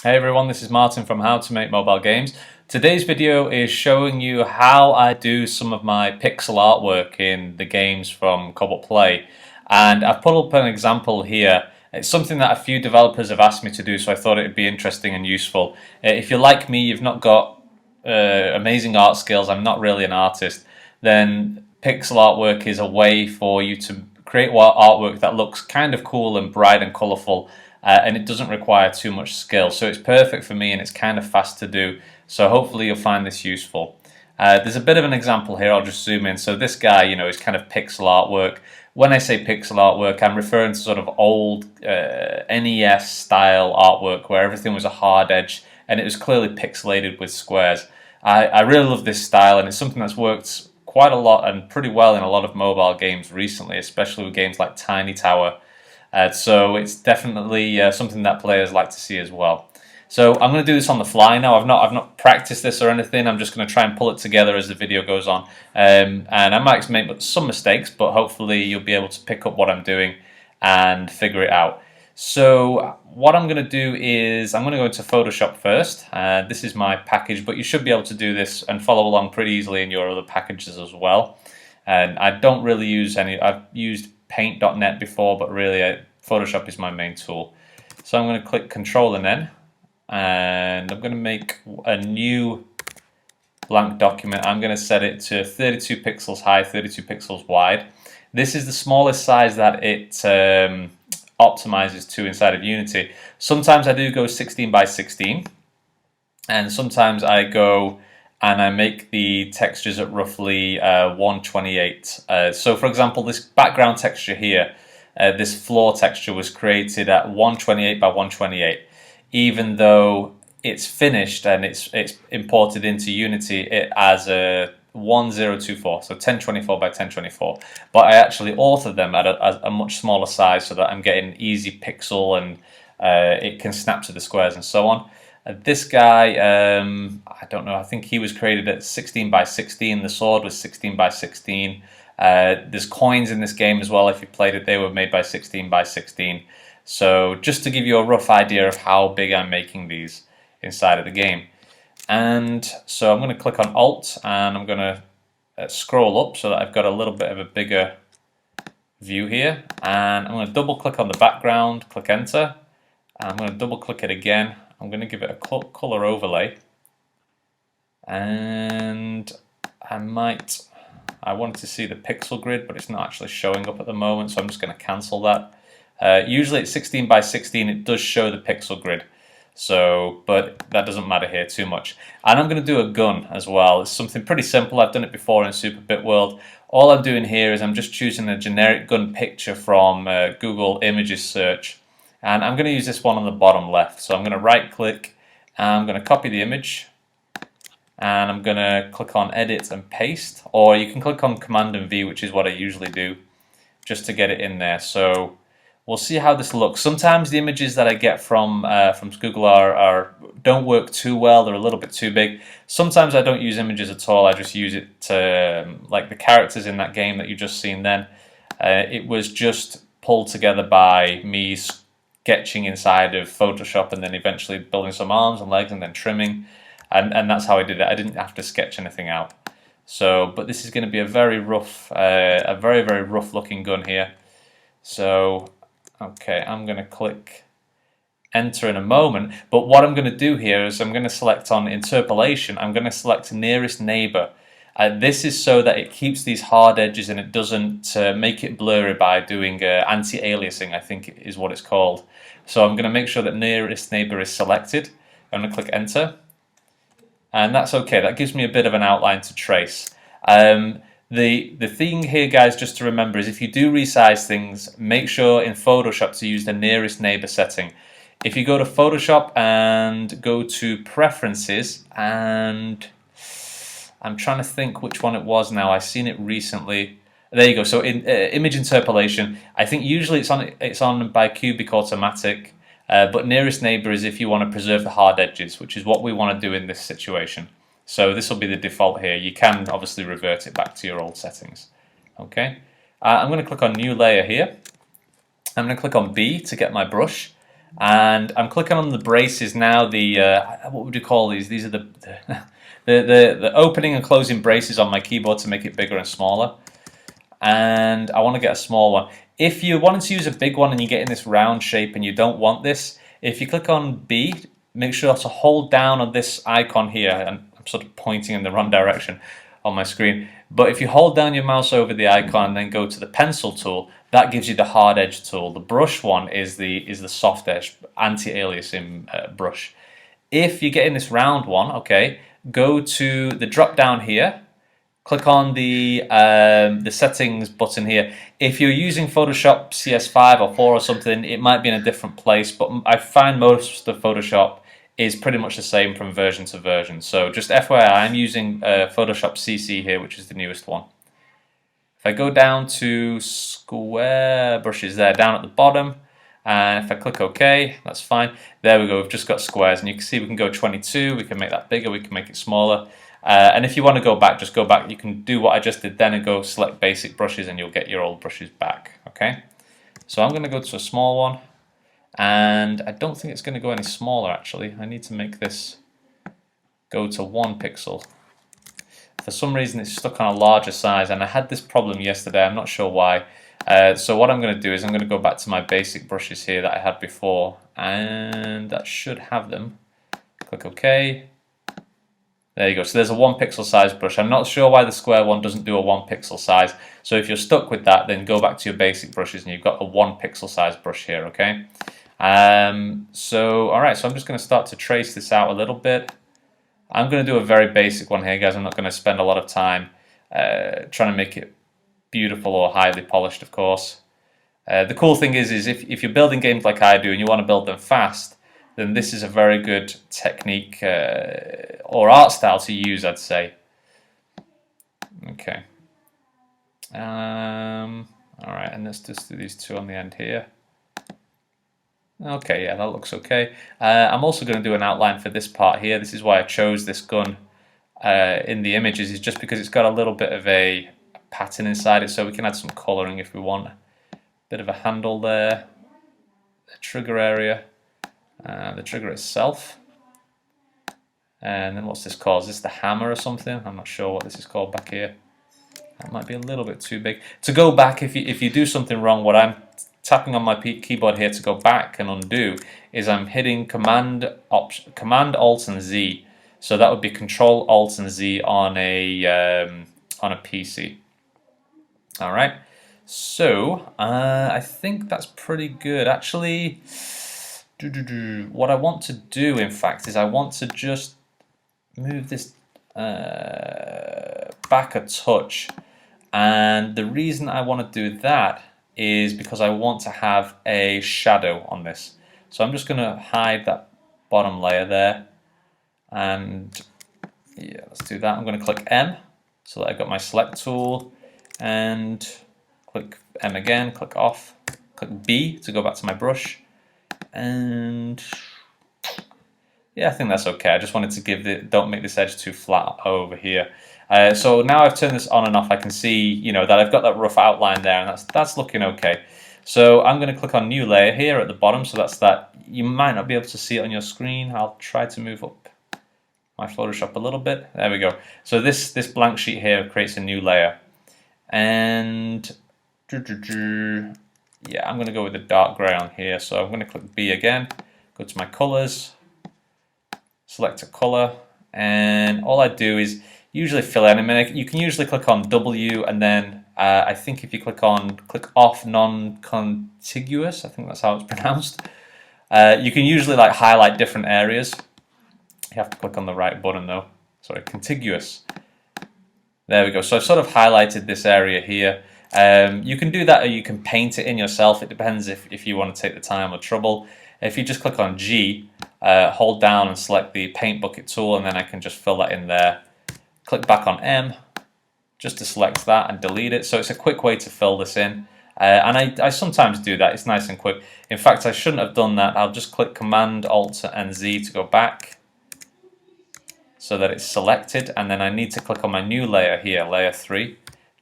Hey everyone, this is Martin from How to Make Mobile Games. Today's video is showing you how I do some of my pixel artwork in the games from Cobalt Play. And I've put up an example here. It's something that a few developers have asked me to do, so I thought it would be interesting and useful. If you're like me, you've not got amazing art skills, I'm not really an artist, then pixel artwork is a way for you to create artwork that looks kind of cool and bright and colourful. And it doesn't require too much skill, so it's perfect for me and it's kind of fast to do, so hopefully you'll find this useful. There's a bit of an example here. I'll just zoom in. So this guy, is kind of pixel artwork. When I say pixel artwork, I'm referring to sort of old NES style artwork where everything was a hard edge and it was clearly pixelated with squares. I really love this style, and it's something that's worked quite a lot and pretty well in a lot of mobile games recently, especially with games like Tiny Tower. So it's definitely something that players like to see as well. So I'm going to do this on the fly now. I've not practiced this or anything. I'm just going to try and pull it together as the video goes on. And I might make some mistakes, but hopefully you'll be able to pick up what I'm doing and figure it out. So what I'm going to do is I'm going to go into Photoshop first. This is my package, but you should be able to do this and follow along pretty easily in your other packages as well. And I don't really use any. I've used paint.net before, but really Photoshop is my main tool. So I'm going to click Control and N, and I'm going to make a new blank document. I'm going to set it to 32 pixels high, 32 pixels wide. This is the smallest size that it optimizes to inside of Unity. Sometimes I do go 16 by 16, and sometimes I go and I make the textures at roughly 128. So for example, this background texture here, this floor texture was created at 128 by 128. Even though it's finished and it's imported into Unity as a 1024, so 1024 by 1024. But I actually authored them at a much smaller size so that I'm getting easy pixel and it can snap to the squares and so on. This guy, I don't know, I think he was created at 16 by 16. The sword was 16 by 16. There's coins in this game as well. If you played it, they were made by 16 by 16. So just to give you a rough idea of how big I'm making these inside of the game. And so I'm going to click on Alt and I'm going to scroll up so that I've got a little bit of a bigger view here. And I'm going to double click on the background, click Enter. And I'm going to double click it again. I'm going to give it a color overlay, and I wanted to see the pixel grid, but it's not actually showing up at the moment, so I'm just going to cancel that. Usually it's 16 by 16, it does show the pixel grid, but that doesn't matter here too much. And I'm going to do a gun as well. It's something pretty simple. I've done it before in Superbit World. All I'm doing here is I'm just choosing a generic gun picture from Google Images search. And I'm going to use this one on the bottom left. So I'm going to right click, and I'm going to copy the image, and I'm going to click on Edit and Paste, or you can click on Command and V, which is what I usually do, just to get it in there. So we'll see how this looks. Sometimes the images that I get from Google don't work too well. They're a little bit too big. Sometimes I don't use images at all. I just use it to, like the characters in that game that you just seen then. It was just pulled together by me sketching inside of Photoshop and then eventually building some arms and legs and then trimming, and that's how I did it. I didn't have to sketch anything out. So, but this is going to be a very rough, very rough looking gun here. So, okay, I'm going to click Enter in a moment. But what I'm going to do here is I'm going to select on interpolation. I'm going to select nearest neighbor. This is so that it keeps these hard edges and it doesn't make it blurry by doing anti-aliasing, I think is what it's called. So I'm going to make sure that nearest neighbor is selected. I'm going to click Enter. And that's okay. That gives me a bit of an outline to trace. The thing here, guys, just to remember is if you do resize things, make sure in Photoshop to use the nearest neighbor setting. If you go to Photoshop and go to Preferences, and I'm trying to think which one it was now. I've seen it recently. There you go. So in image interpolation, I think usually it's on by cubic automatic, but nearest neighbor is if you want to preserve the hard edges, which is what we want to do in this situation. So this will be the default here. You can obviously revert it back to your old settings. Okay. I'm going to click on New Layer here. I'm going to click on B to get my brush, and I'm clicking on the braces now. The what would you call these? These are the the opening and closing braces on my keyboard to make it bigger and smaller. And I want to get a small one. If you wanted to use a big one and you get in this round shape and you don't want this, if you click on B, make sure to hold down on this icon here, and I'm sort of pointing in the wrong direction on my screen, but if you hold down your mouse over the icon and then go to the pencil tool, that gives you the hard edge tool. The brush one is the soft edge anti-aliasing brush. If you get in this round one, okay, go to the drop down here, click on the settings button here. If you're using Photoshop CS5 or 4 or something, it might be in a different place, but I find most of Photoshop is pretty much the same from version to version. So just FYI, I'm using Photoshop CC here, which is the newest one. If I go down to square brushes there, down at the bottom, and if I click OK, that's fine. There we go, we've just got squares, and you can see we can go 22, we can make that bigger, we can make it smaller. And if you want to go back, just go back. You can do what I just did then and go select basic brushes and you'll get your old brushes back. Okay, so I'm going to go to a small one, and I don't think it's going to go any smaller actually. I need to make this go to 1 pixel. For some reason it's stuck on a larger size, and I had this problem yesterday, I'm not sure why. So what I'm going to do is I'm going to go back to my basic brushes here that I had before, and that should have them. Click OK. There you go. So there's a 1 pixel size brush. I'm not sure why the square one doesn't do a 1 pixel size. So if you're stuck with that, then go back to your basic brushes and you've got a 1 pixel size brush here, okay? Alright, so I'm just going to start to trace this out a little bit. I'm going to do a very basic one here, guys. I'm not going to spend a lot of time trying to make it beautiful or highly polished, of course. The cool thing is if you're building games like I do and you want to build them fast, then this is a very good technique or art style to use, I'd say. Okay. Alright, and let's just do these two on the end here. Okay, yeah, that looks okay. I'm also going to do an outline for this part here. This is why I chose this gun in the images, is just because it's got a little bit of a pattern inside it, so we can add some colouring if we want. Bit of a handle there, a trigger area. The trigger itself, and then what's this called? Is this the hammer or something? I'm not sure what this is called back here. That might be a little bit too big. To go back, if you do something wrong, what I'm tapping on my keyboard here to go back and undo is I'm hitting Command Alt and Z. So that would be Control Alt and Z on a PC. All right. So I think that's pretty good, actually. What I want to do, in fact, is I want to just move this back a touch, and the reason I want to do that is because I want to have a shadow on this. So I'm just going to hide that bottom layer there, and yeah, let's do that. I'm going to click M so that I've got my select tool, and click M again, click off, click B to go back to my brush. And yeah, I think that's okay. I just wanted to give don't make this edge too flat over here. So now I've turned this on and off, I can see, that I've got that rough outline there, and that's looking okay. So I'm going to click on new layer here at the bottom. So that's that. You might not be able to see it on your screen. I'll try to move up my Photoshop a little bit. There we go. So this blank sheet here creates a new layer, and yeah, I'm going to go with the dark grey on here. So I'm going to click B again, go to my colours, select a colour, and all I do is usually fill in. I mean, you can usually click on W, and then I think if you click off non-contiguous, I think that's how it's pronounced, you can usually like highlight different areas. You have to click on the right button though. Sorry, contiguous. There we go. So I've sort of highlighted this area here. You can do that, or you can paint it in yourself. It depends if you want to take the time or trouble. If you just click on G, hold down and select the paint bucket tool, and then I can just fill that in there. Click back on M just to select that and delete it. So it's a quick way to fill this in. And I sometimes do that. It's nice and quick. In fact, I shouldn't have done that. I'll just click Command Alt and Z to go back so that it's selected, and then I need to click on my new layer here, layer 3.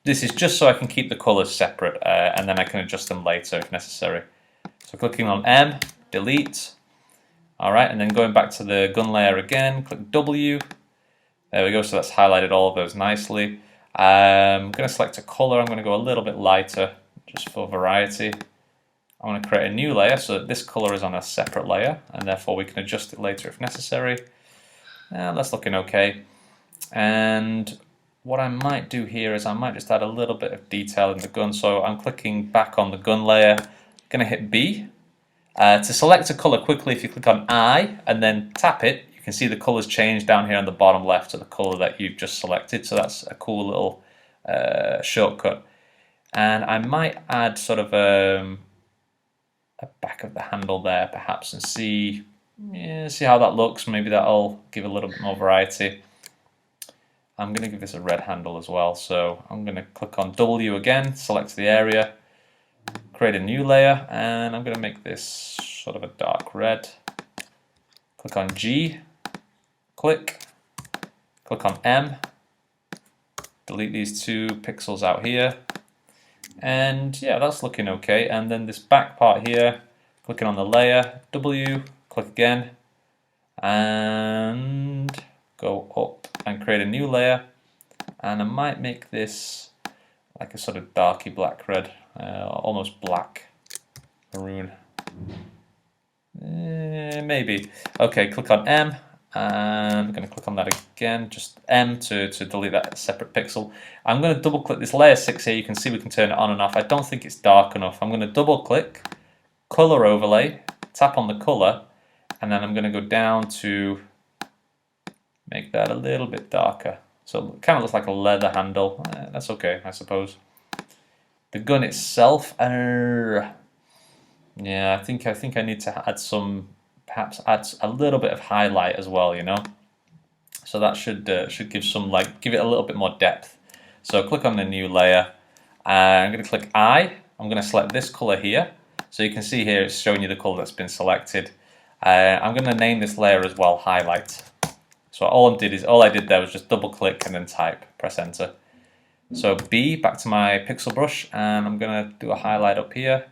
This is just so I can keep the colors separate, and then I can adjust them later if necessary. So clicking on M, delete. Alright, and then going back to the gun layer again, click W. There we go, so that's highlighted all of those nicely. I'm going to select a color. I'm going to go a little bit lighter just for variety. I want to create a new layer so that this color is on a separate layer, and therefore we can adjust it later if necessary. That's looking okay. And what I might do here is I might just add a little bit of detail in the gun. So I'm clicking back on the gun layer, going to hit B. To select a color quickly, if you click on I and then tap it, you can see the colors change down here on the bottom left to the color that you've just selected. So that's a cool little shortcut. And I might add sort of a back of the handle there perhaps and see how that looks. Maybe that'll give a little bit more variety. I'm going to give this a red handle as well. So I'm going to click on W again, select the area, create a new layer, and I'm going to make this sort of a dark red. Click on G, click on M, delete these 2 pixels out here, and yeah, that's looking okay. And then this back part here, clicking on the layer, W, click again, and go up and create a new layer, and I might make this like a sort of darky black red, almost black maroon, maybe. Okay, click on M, and I'm going to click on that again, just M to delete that separate pixel. I'm going to double click this layer 6 here. You can see we can turn it on and off. I don't think it's dark enough. I'm going to double click, color overlay, tap on the color, and then I'm going to go down to make that a little bit darker. So it kind of looks like a leather handle. That's okay, I suppose. The gun itself, yeah, I think I need to add some, perhaps add a little bit of highlight as well, you know. So that should give some, like, give it a little bit more depth. So click on the new layer. I'm going to click I. I'm going to select this color here. So you can see here it's showing you the color that's been selected. I'm going to name this layer as well highlight. So all I did there was just double click and then type, press enter. So B, back to my pixel brush, and I'm going to do a highlight up here.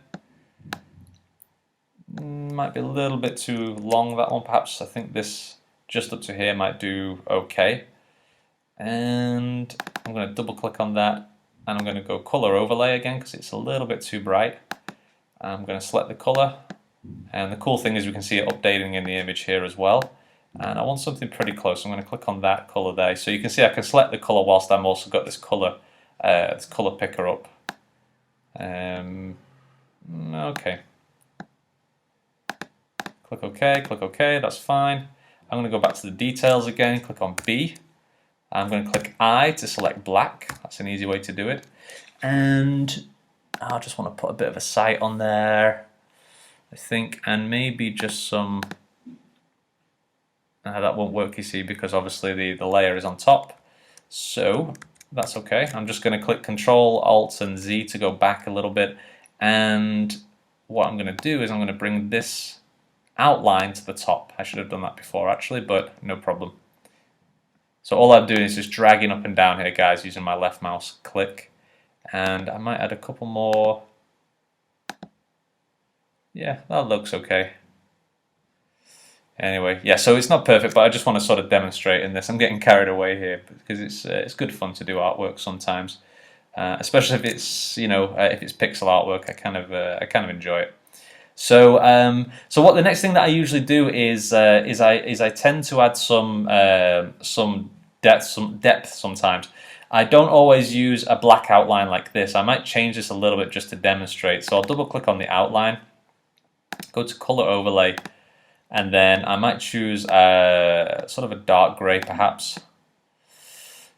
Might be a little bit too long, that one perhaps. I think this just up to here might do okay. And I'm going to double click on that, and I'm going to go color overlay again because it's a little bit too bright. I'm going to select the color, and the cool thing is we can see it updating in the image here as well. And I want something pretty close. I'm going to click on that color there. So you can see I can select the color whilst I'm also got this color picker up. Okay. Click OK, that's fine. I'm going to go back to the details again, click on B. I'm going to click I to select black. That's an easy way to do it. And I just want to put a bit of a sight on there, I think, and maybe just some... that won't work, you see, because obviously the layer is on top. So that's okay. I'm just going to click Control, Alt, and Z to go back a little bit. And what I'm going to do is I'm going to bring this outline to the top. I should have done that before actually, but no problem. So all I'm doing is just dragging up and down here, guys, using my left mouse click. And I might add a couple more. Yeah, that looks okay. Anyway, yeah, so it's not perfect, but I just want to sort of demonstrate in this. I'm getting carried away here because it's good fun to do artwork sometimes, especially if it's if it's pixel artwork. I kind of enjoy it. So so what the next thing that I usually do is I tend to add some depth sometimes. I don't always use a black outline like this. I might change this a little bit just to demonstrate. So I'll double click on the outline, go to color overlay. And then I might choose sort of a dark grey perhaps.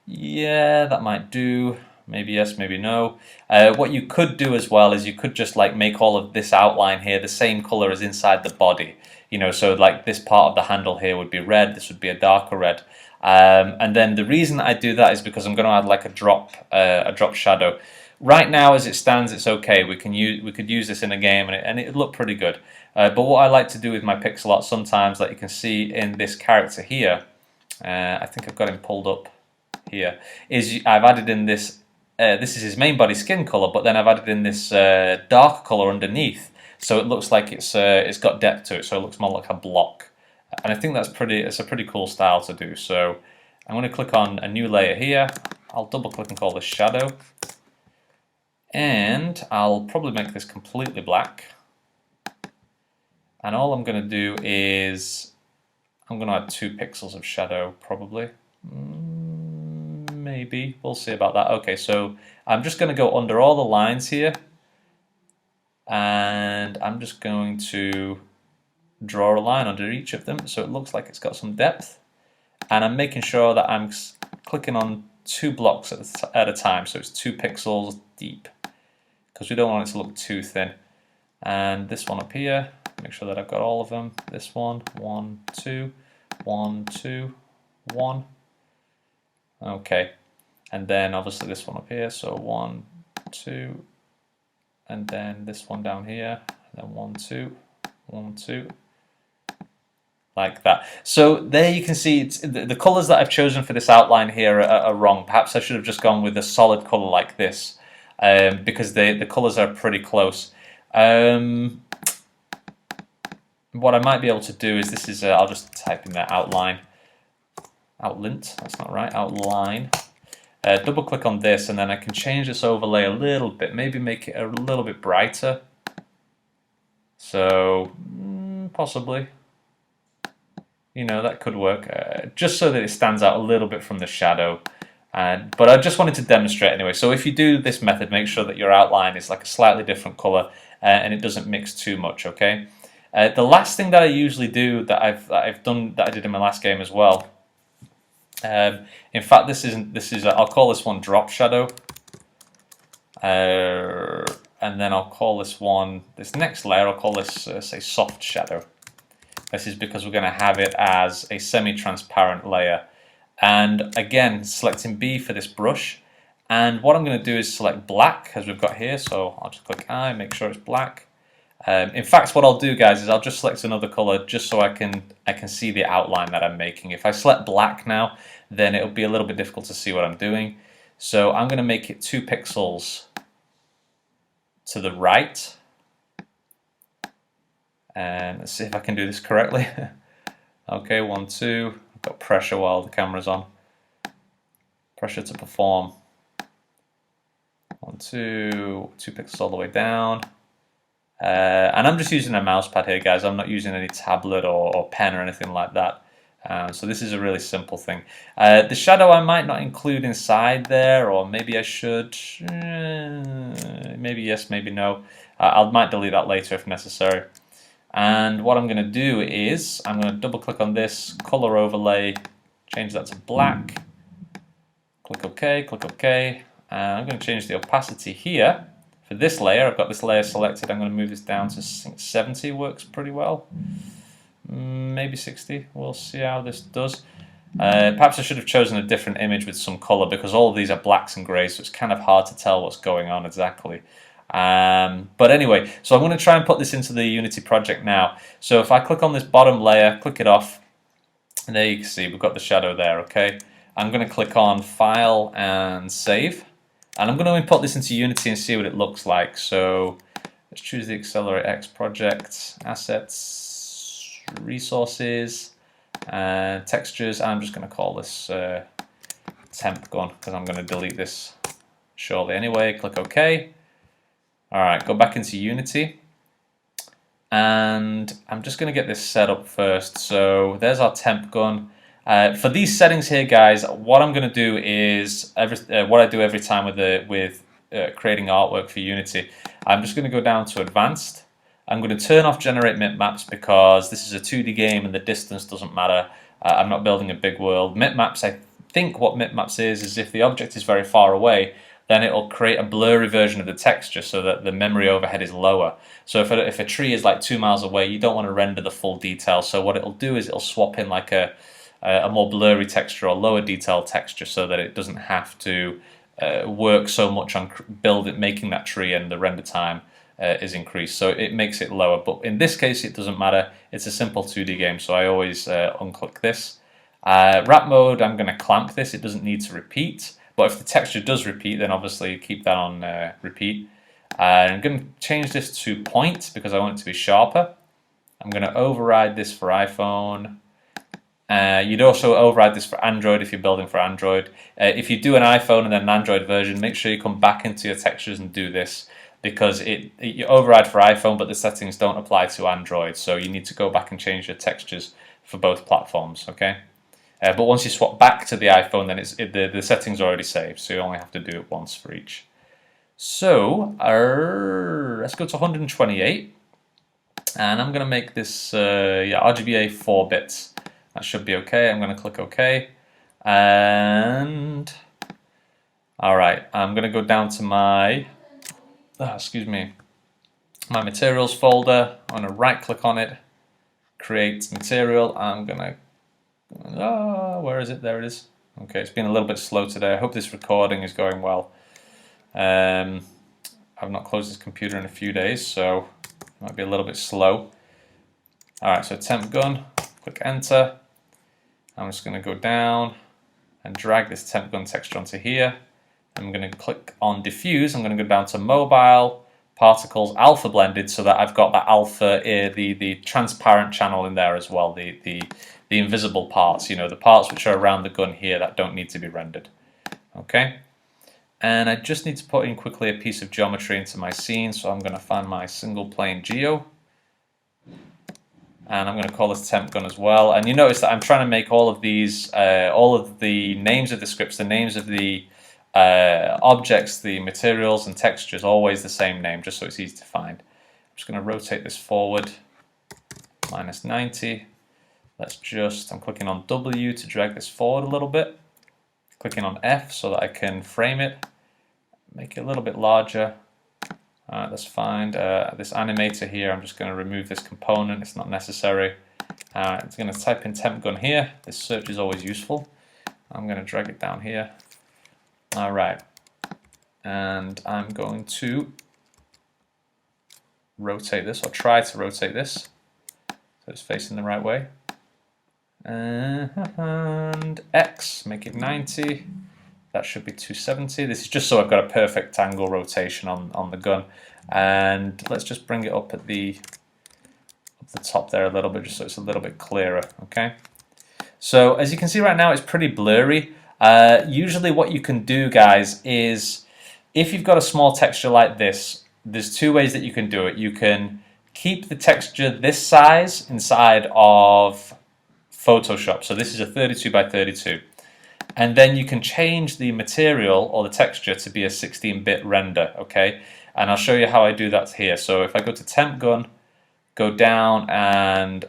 Yeah, that might do. Maybe yes, maybe no. What you could do as well is you could just like make all of this outline here the same color as inside the body. So like this part of the handle here would be red, this would be a darker red. And then the reason I do that is because I'm going to add like a drop shadow. Right now, as it stands, it's okay. We could use this in a game, and it would look pretty good. But what I like to do with my pixel art sometimes, like you can see in this character here, I think I've got him pulled up here, is I've added in this. This is his main body skin color, but then I've added in this dark color underneath. so it looks like it's got depth to it, so it looks more like a block. And I think it's a pretty cool style to do. So I'm going to click on a new layer here. I'll double click and call this shadow, and I'll probably make this completely black. And all I'm going to do is I'm going to add 2 pixels of shadow, probably. Maybe, we'll see about that. Okay, so I'm just going to go under all the lines here, and I'm just going to draw a line under each of them so it looks like it's got some depth. And I'm making sure that I'm clicking on 2 blocks at a time, so it's 2 pixels deep, because we don't want it to look too thin. And this one up here, make sure that I've got all of them. This one, 1, 2, 1, 2, 1. Okay, and then obviously this one up here, so 1, 2, and then this one down here, and then 1, 2, 1, 2, like that. So there you can see the colors that I've chosen for this outline here are wrong. Perhaps I should have just gone with a solid color like this, because the colors are pretty close. What I might be able to do is I'll just type in that outline. Outlint, that's not right, outline. Double click on this, and then I can change this overlay a little bit, maybe make it a little bit brighter. So, possibly, that could work, just so that it stands out a little bit from the shadow. But I just wanted to demonstrate anyway. So if you do this method, make sure that your outline is like a slightly different color, and it doesn't mix too much, okay? The last thing that I usually do that I did in my last game as well. In fact, I'll call this one drop shadow, and then I'll call this next layer, I'll call this say soft shadow. This is because we're going to have it as a semi-transparent layer. And again, selecting B for this brush, and what I'm going to do is select black, as we've got here. So I'll just click I, make sure it's black. In fact, what I'll do, guys, is I'll just select another color just so I can see the outline that I'm making. If I select black now, then it'll be a little bit difficult to see what I'm doing. So I'm going to make it 2 pixels to the right. And let's see if I can do this correctly. Okay, 1, 2. I've got pressure while the camera's on. Pressure to perform. 1, 2. 2 pixels all the way down. And I'm just using a mouse pad here, guys. I'm not using any tablet or pen or anything like that. So this is a really simple thing. The shadow I might not include inside there, or maybe I should. Maybe yes, maybe no. I might delete that later if necessary. And what I'm going to do is I'm going to double click on this color overlay, change that to black. Click OK, click OK. And I'm going to change the opacity here. For this layer, I've got this layer selected. I'm going to move this down to 70, works pretty well. Maybe 60. We'll see how this does. Perhaps I should have chosen a different image with some color, because all of these are blacks and grays, so it's kind of hard to tell what's going on exactly. But anyway, so I'm going to try and put this into the Unity project now. So if I click on this bottom layer, click it off, and there you can see we've got the shadow there, okay? I'm going to click on File and Save. And I'm going to import this into Unity and see what it looks like. So let's choose the Accelerate X project, Assets, Resources, and Textures. I'm just going to call this Temp Gun, because I'm going to delete this shortly anyway. Click OK. Alright, go back into Unity. And I'm just going to get this set up first. So there's our Temp Gun. For these settings here, guys, what I'm going to do is what I do every time with creating artwork for Unity. I'm just going to go down to Advanced. I'm going to turn off Generate Bitmaps, because this is a 2D game and the distance doesn't matter. I'm not building a big world. Bitmaps, I think what bitmaps is if the object is very far away, then it'll create a blurry version of the texture so that the memory overhead is lower. So if a tree is like 2 miles away, you don't want to render the full detail. So what it'll do is it'll swap in like a more blurry texture or lower detail texture, so that it doesn't have to work so much on making that tree, and the render time is increased. So it makes it lower. But in this case, it doesn't matter. It's a simple 2D game, so I always unclick this. Wrap mode, I'm going to clamp this. It doesn't need to repeat. But if the texture does repeat, then obviously keep that on repeat. I'm going to change this to point because I want it to be sharper. I'm going to override this for iPhone. You'd also override this for Android if you're building for Android. If you do an iPhone and then an Android version, make sure you come back into your textures and do this, because you override for iPhone, but the settings don't apply to Android. So you need to go back and change your textures for both platforms. Okay. But once you swap back to the iPhone, then the settings are already saved, so you only have to do it once for each. So let's go to 128, and I'm going to make this RGBA 4 bits. That should be okay. I'm going to click OK, and all right, I'm going to go down to my my materials folder. I'm going to right click on it, create material. I'm going to where is it? There it is. Okay, it's been a little bit slow today. I hope this recording is going well. I've not closed this computer in a few days, so it might be a little bit slow. Alright, so temp gun, click enter. I'm just going to go down and drag this temp gun texture onto here. I'm going to click on diffuse. I'm going to go down to mobile, particles, alpha blended, so that I've got that alpha, the transparent channel in there as well, the invisible parts, you know, the parts which are around the gun here that don't need to be rendered. Okay, and I just need to put in quickly a piece of geometry into my scene, so I'm going to find my single plane geo, and I'm going to call this temp gun as well. And you notice that I'm trying to make all of these, all of the names of the scripts, the names of the objects, the materials and textures, always the same name, just so it's easy to find. I'm just going to rotate this forward, -90. I'm clicking on W to drag this forward a little bit, clicking on F so that I can frame it, make it a little bit larger. That's fine. This animator here, I'm just going to remove this component, it's not necessary. I'm going to type in temp gun here. This search is always useful. I'm going to drag it down here. Alright, and I'm going to rotate this, or try to rotate this so it's facing the right way. And X, make it 90. That should be 270. This is just so I've got a perfect angle rotation on the gun. And let's just bring it up at the top there a little bit, just so it's a little bit clearer. Okay. So as you can see right now, it's pretty blurry. Usually what you can do, guys, is if you've got a small texture like this, there's two ways that you can do it. You can keep the texture this size inside of Photoshop. So this is a 32 by 32. And then you can change the material or the texture to be a 16-bit render, okay? And I'll show you how I do that here. So if I go to temp gun, go down and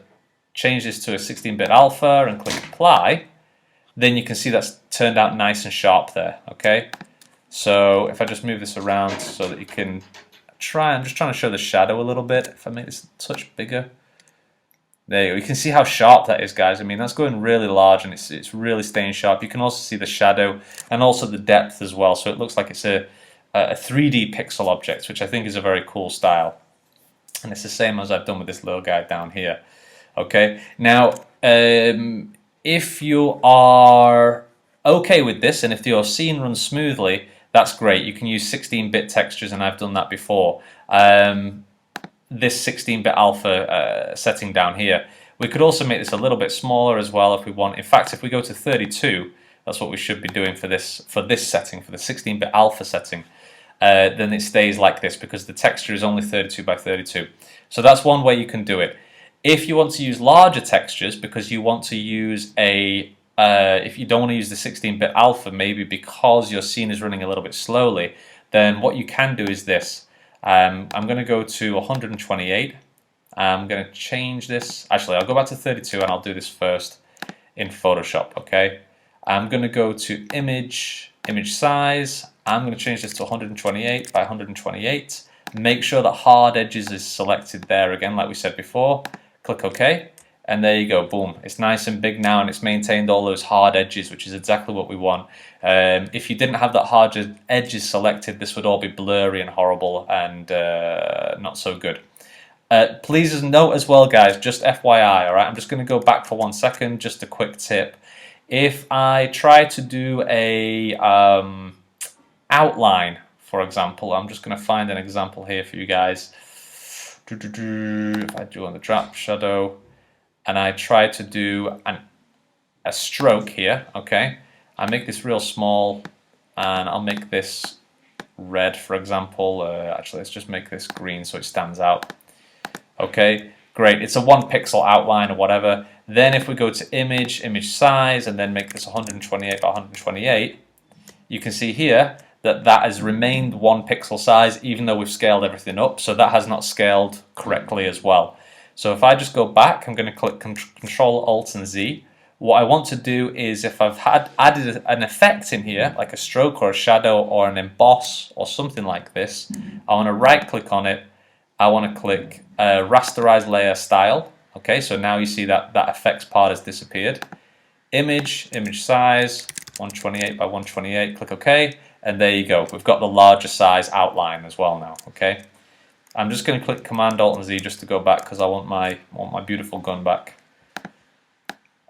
change this to a 16-bit alpha and click apply, then you can see that's turned out nice and sharp there, okay? So if I just move this around so that you can I'm just trying to show the shadow a little bit. If I make this a touch bigger, there you go. You can see how sharp that is, guys. I mean, that's going really large and it's really staying sharp. You can also see the shadow and also the depth as well. So it looks like it's a 3D pixel object, which I think is a very cool style. And it's the same as I've done with this little guy down here. Okay, now if you are okay with this and if your scene runs smoothly, that's great. You can use 16-bit textures, and I've done that before. This 16-bit alpha setting down here. We could also make this a little bit smaller as well if we want. In fact, if we go to 32, that's what we should be doing for this setting, for the 16-bit alpha setting. Then it stays like this because the texture is only 32 by 32. So that's one way you can do it. If you want to use larger textures because you want to use if you don't want to use the 16-bit alpha, maybe because your scene is running a little bit slowly, then what you can do is this. I'm going to go to 128. I'm going to change this. Actually, I'll go back to 32 and I'll do this first in Photoshop, okay? I'm going to go to image size. I'm going to change this to 128 by 128. Make sure that hard edges is selected there again, like we said before. Click OK, and there you go, boom. It's nice and big now, and it's maintained all those hard edges, which is exactly what we want. If you didn't have that hard edges selected, this would all be blurry and horrible and not so good. Please note as well, guys, just FYI, all right? I'm just going to go back for 1 second, just a quick tip. If I try to do a outline for example, I'm just going to find an example here for you guys. If I do on the drop shadow, and I try to do a stroke here, okay, I make this real small, and I'll make this red, for example. Actually, let's just make this green so it stands out. Okay, great. It's a 1 pixel outline or whatever. Then if we go to image size, and then make this 128 by 128, you can see here that has remained 1 pixel size even though we've scaled everything up, so that has not scaled correctly as well. So if I just go back, I'm going to click Control Alt and Z. What I want to do is, if I've added an effect in here, like a stroke or a shadow or an emboss or something like this, I want to right click on it. I want to click Rasterize Layer Style. Okay, so now you see that effects part has disappeared. Image size, 128 by 128, click OK, and there you go. We've got the larger size outline as well now, okay? I'm just going to click Command Alt and Z just to go back because I want my beautiful gun back.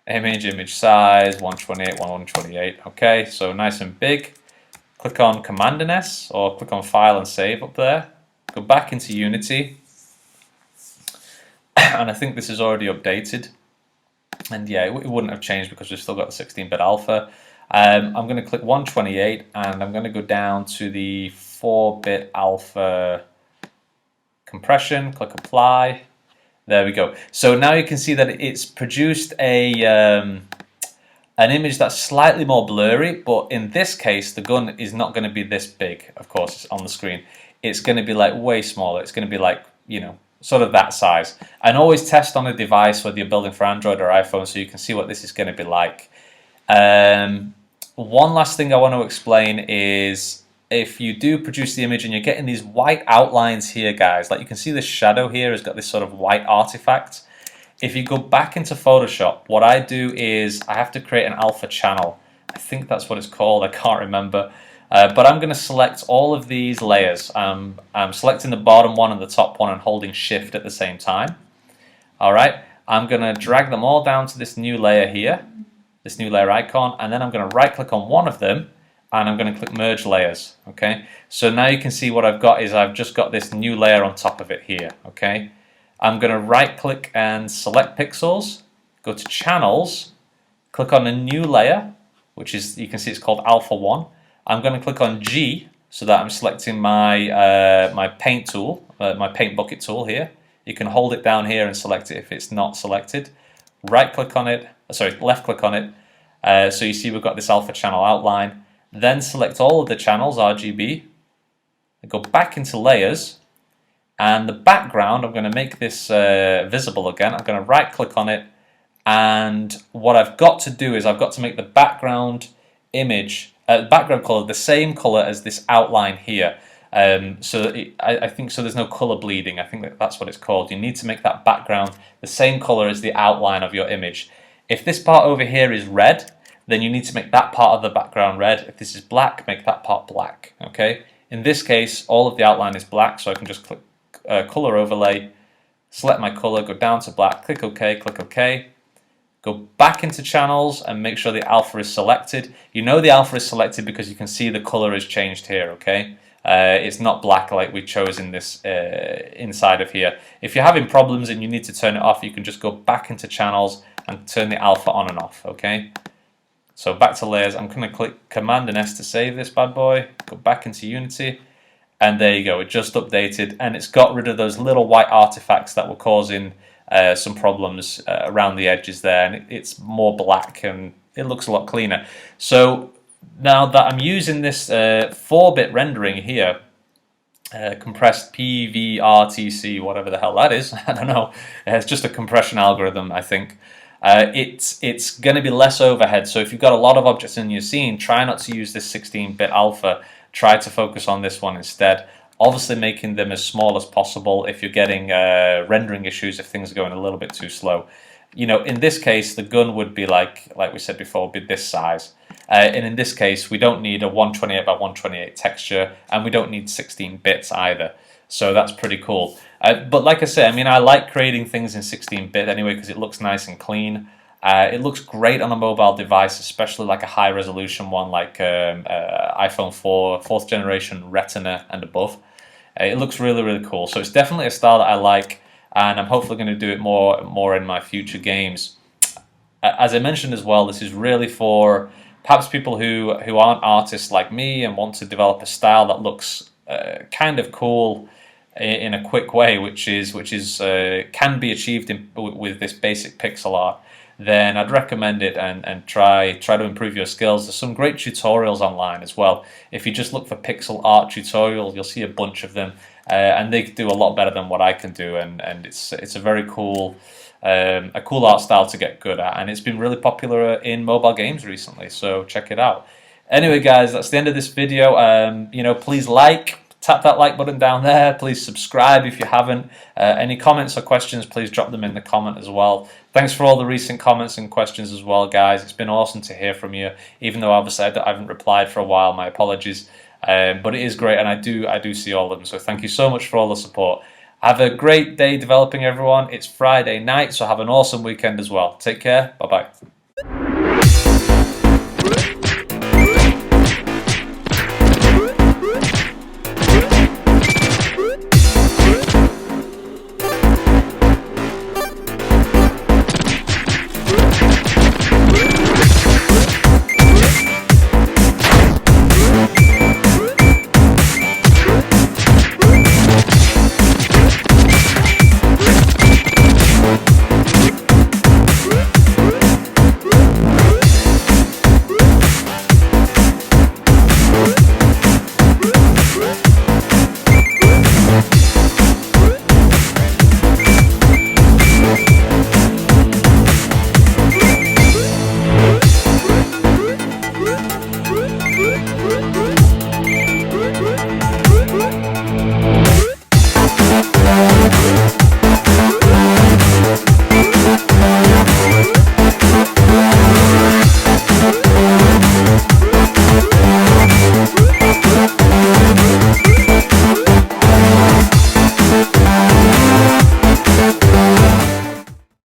Image size, 128 by 128, okay, so nice and big. Click on Command and S, or click on File and Save up there. Go back into Unity, and I think this is already updated. And yeah, it wouldn't have changed because we've still got the 16-bit alpha. I'm going to click 128, and I'm going to go down to the 4-bit alpha compression, click Apply. There we go. So now you can see that it's produced an image that's slightly more blurry, but in this case, the gun is not going to be this big, of course, on the screen. It's going to be like way smaller. It's going to be like, you know, sort of that size. And always test on a device, whether you're building for Android or iPhone, so you can see what this is going to be like. One last thing I want to explain is, if you do produce the image and you're getting these white outlines here, guys, like you can see this shadow here has got this sort of white artifact. If you go back into Photoshop, what I do is I have to create an alpha channel. I think that's what it's called, I can't remember. But I'm going to select all of these layers. I'm selecting the bottom one and the top one and holding Shift at the same time. Alright, I'm going to drag them all down to this new layer here, this new layer icon, and then I'm going to right click on one of them, and I'm going to click Merge Layers. Okay, so now you can see what I've got is I've just got this new layer on top of it here. Okay, I'm going to right click and select pixels, go to Channels, click on a new layer, which is, you can see it's called Alpha 1. I'm going to click on G so that I'm selecting my my paint tool, my paint bucket tool here. You can hold it down here and select it if it's not selected. Right click on it, sorry, left click on it. So you see we've got this alpha channel outline. Then select all of the channels, RGB, and go back into layers, and the background, I'm going to make this visible again. I'm going to right click on it, and what I've got to do is I've got to make the background image, background color the same color as this outline here. I think so there's no color bleeding. I think that's what it's called. You need to make that background the same color as the outline of your image. If this part over here is red, then you need to make that part of the background red. If this is black, make that part black. Okay. In this case, all of the outline is black, so I can just click color overlay, select my color, go down to black, click OK, go back into channels and make sure the alpha is selected. You know the alpha is selected because you can see the color is changed here. Okay. It's not black like we chose in this inside of here. If you're having problems and you need to turn it off, you can just go back into channels and turn the alpha on and off. Okay. So back to layers, I'm going to click Command and S to save this bad boy, go back into Unity, and there you go, it just updated, and it's got rid of those little white artifacts that were causing some problems around the edges there, and it's more black and it looks a lot cleaner. So now that I'm using this 4-bit rendering here, compressed PVRTC, whatever the hell that is, I don't know, it's just a compression algorithm, I think. It's going to be less overhead, so if you've got a lot of objects in your scene, try not to use this 16-bit alpha, try to focus on this one instead. Obviously making them as small as possible if you're getting rendering issues, if things are going a little bit too slow. You know, in this case, the gun would be like we said before, be this size. And in this case, we don't need a 128 by 128 texture, and we don't need 16 bits either. So that's pretty cool. But like I say, I mean, I like creating things in 16-bit anyway because it looks nice and clean. It looks great on a mobile device, especially like a high resolution one like iPhone 4, 4th generation Retina and above. It looks really, really cool. So it's definitely a style that I like, and I'm hopefully going to do it more in my future games. As I mentioned as well, this is really for perhaps people who aren't artists like me and want to develop a style that looks kind of cool in a quick way, which is can be achieved with this basic pixel art. Then I'd recommend it and try to improve your skills. There's some great tutorials online as well. If you just look for pixel art tutorials, you'll see a bunch of them, and they do a lot better than what I can do. And it's a very cool art style to get good at, and it's been really popular in mobile games recently. So check it out. Anyway, guys, that's the end of this video. Please tap that like button down there. Please subscribe if you haven't. Any comments or questions, please drop them in the comment as well. Thanks for all the recent comments and questions as well, guys. It's been awesome to hear from you, even though obviously I haven't replied for a while. My apologies. But it is great, and I do see all of them. So thank you so much for all the support. Have a great day developing, everyone. It's Friday night, so have an awesome weekend as well. Take care. Bye-bye.